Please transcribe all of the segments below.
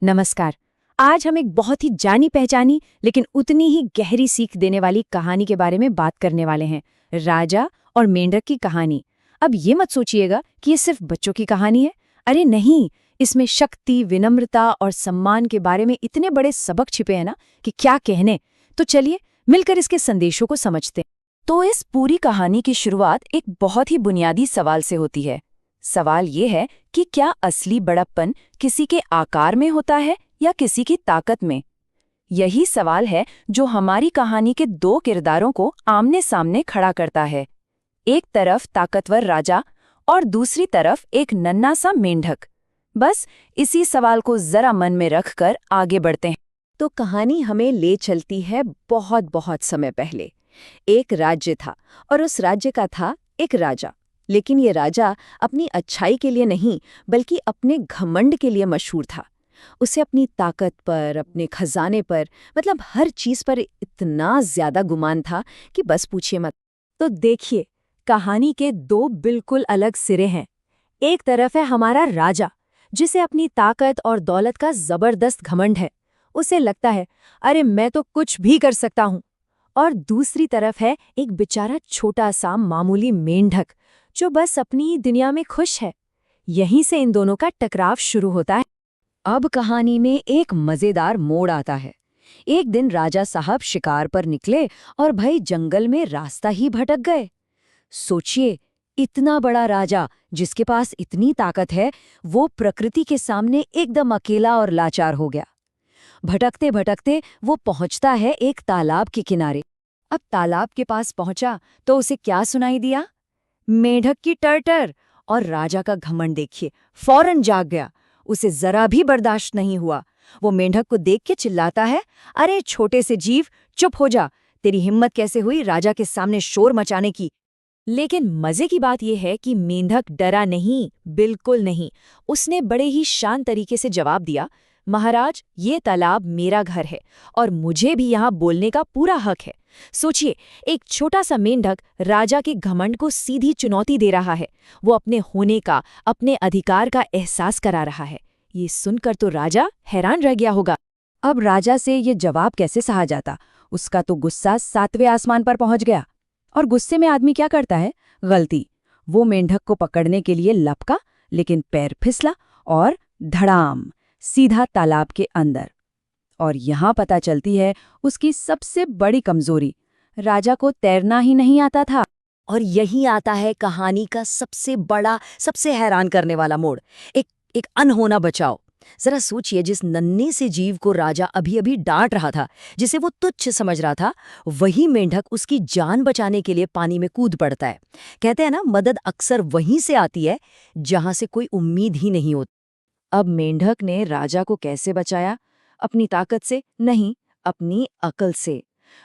नमस्कार। आज हम एक बहुत ही जानी पहचानी लेकिन उतनी ही गहरी सीख देने वाली कहानी के बारे में बात करने वाले हैं, राजा और मेंढक की कहानी। अब ये मत सोचिएगा कि ये सिर्फ बच्चों की कहानी है। अरे नहीं, इसमें शक्ति, विनम्रता और सम्मान के बारे में इतने बड़े सबक छिपे हैं ना कि क्या कहने। तो चलिए मिलकर इसके संदेशों को समझते हैं। तो इस पूरी कहानी की शुरुआत एक बहुत ही बुनियादी सवाल से होती है। सवाल ये है कि क्या असली बड़प्पन किसी के आकार में होता है या किसी की ताकत में? यही सवाल है जो हमारी कहानी के दो किरदारों को आमने सामने खड़ा करता है। एक तरफ ताकतवर राजा और दूसरी तरफ एक नन्हा सा मेंढक। बस इसी सवाल को जरा मन में रखकर आगे बढ़ते हैं। तो कहानी हमें ले चलती है बहुत बहुत समय पहले। एक राज्य था और उस राज्य का था एक राजा। लेकिन ये राजा अपनी अच्छाई के लिए नहीं बल्कि अपने घमंड के लिए मशहूर था। उसे अपनी ताकत पर, अपने खजाने पर, मतलब हर चीज पर इतना ज्यादा गुमान था कि बस पूछिए मत। तो देखिए, कहानी के दो बिल्कुल अलग सिरे हैं। एक तरफ है हमारा राजा, जिसे अपनी ताकत और दौलत का जबरदस्त घमंड है। उसे लगता है, अरे मैं तो कुछ भी कर सकता हूँ। और दूसरी तरफ है एक बेचारा छोटा सा मामूली मेंढक, जो बस अपनी ही दुनिया में खुश है। यहीं से इन दोनों का टकराव शुरू होता है। अब कहानी में एक मजेदार मोड़ आता है। एक दिन राजा साहब शिकार पर निकले और भाई जंगल में रास्ता ही भटक गए। सोचिए, इतना बड़ा राजा जिसके पास इतनी ताकत है, वो प्रकृति के सामने एकदम अकेला और लाचार हो गया। भटकते भटकते वो पहुंचता है एक तालाब के किनारे। अब तालाब के पास पहुंचा तो उसे क्या सुनाई दिया? मेंढक की टर्टर। और राजा का घमंड देखिए, फौरन जाग गया। उसे जरा भी बर्दाश्त नहीं हुआ। वो मेंढक को देख के चिल्लाता है, अरे छोटे से जीव, चुप हो जा। तेरी हिम्मत कैसे हुई राजा के सामने शोर मचाने की? लेकिन मजे की बात यह है कि मेंढक डरा नहीं, बिल्कुल नहीं। उसने बड़े ही शांत तरीके से जवाब दिया, महाराज, ये तालाब मेरा घर है और मुझे भी यहाँ बोलने का पूरा हक है। सोचिए, एक छोटा सा मेंढक राजा के घमंड को सीधी चुनौती दे रहा है। वो अपने होने का, अपने अधिकार का एहसास करा रहा है। ये सुनकर तो राजा हैरान रह गया होगा। अब राजा से ये जवाब कैसे सहा जाता? उसका तो गुस्सा 7वें आसमान पर पहुंच गया। और गुस्से में आदमी क्या करता है? गलती। वो मेंढक को पकड़ने के लिए लपका, लेकिन पैर फिसला और धड़ाम सीधा तालाब के अंदर। और यहाँ पता चलती है उसकी सबसे बड़ी कमजोरी। राजा को तैरना ही नहीं आता था। और यही आता है कहानी का सबसे बड़ा, सबसे हैरान करने वाला मोड़। एक अनहोना बचाव। जरा सोचिए, जिस नन्हे से जीव को राजा अभी अभी डांट रहा था, जिसे वो तुच्छ समझ रहा था, वही मेंढक उसकी जान बचाने के लिए पानी में कूद पड़ता है। कहते हैं ना, मदद अक्सर वहीं से आती है जहां से कोई उम्मीद ही नहीं होती। अब मेंढक ने राजा को कैसे बचाया? अपनी ताकत से नहीं, अपनी अकल से।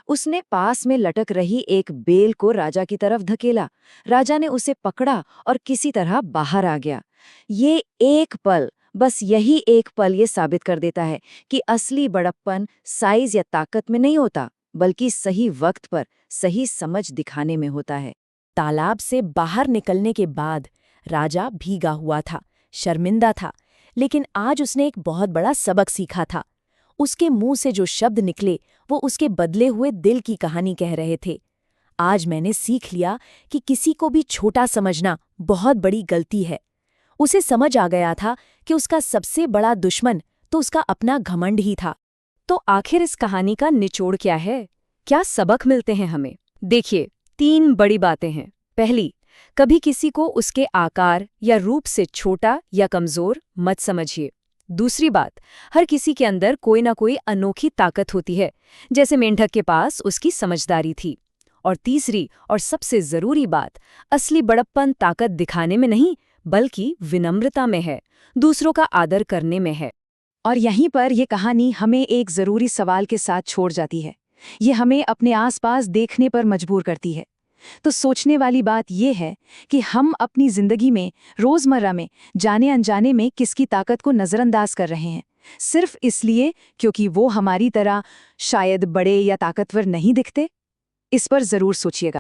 उसने पास में लटक रही एक बेल को राजा की तरफ धकेला। राजा ने उसे पकड़ा और किसी तरह बाहर आ गया। ये एक पल, बस यही एक पल ये साबित कर देता है कि असली बड़प्पन साइज या ताकत में नहीं होता, बल्कि सही वक्त पर सही समझ दिखाने में होता है। तालाब से बाहर निकलने के बाद राजा भीगा हुआ था, शर्मिंदा था, लेकिन आज उसने एक बहुत बड़ा सबक सीखा था। उसके मुंह से जो शब्द निकले वो उसके बदले हुए दिल की कहानी कह रहे थे। आज मैंने सीख लिया कि किसी को भी छोटा समझना बहुत बड़ी गलती है। उसे समझ आ गया था कि उसका सबसे बड़ा दुश्मन तो उसका अपना घमंड ही था। तो आखिर इस कहानी का निचोड़ क्या है? क्या सबक मिलते हैं हमें? देखिए, 3 बड़ी बातें हैं। पहली, कभी किसी को उसके आकार या रूप से छोटा या कमजोर मत समझिए। दूसरी बात, हर किसी के अंदर कोई ना कोई अनोखी ताकत होती है, जैसे मेंढक के पास उसकी समझदारी थी। और तीसरी और सबसे जरूरी बात, असली बड़प्पन ताकत दिखाने में नहीं बल्कि विनम्रता में है, दूसरों का आदर करने में है। और यहीं पर यह कहानी हमें एक जरूरी सवाल के साथ छोड़ जाती है। ये हमें अपने आसपास देखने पर मजबूर करती है। तो सोचने वाली बात यह है कि हम अपनी जिंदगी में, रोजमर्रा में, जाने अनजाने में किसकी ताकत को नजरअंदाज कर रहे हैं, सिर्फ इसलिए क्योंकि वो हमारी तरह शायद बड़े या ताकतवर नहीं दिखते। इस पर जरूर सोचिएगा।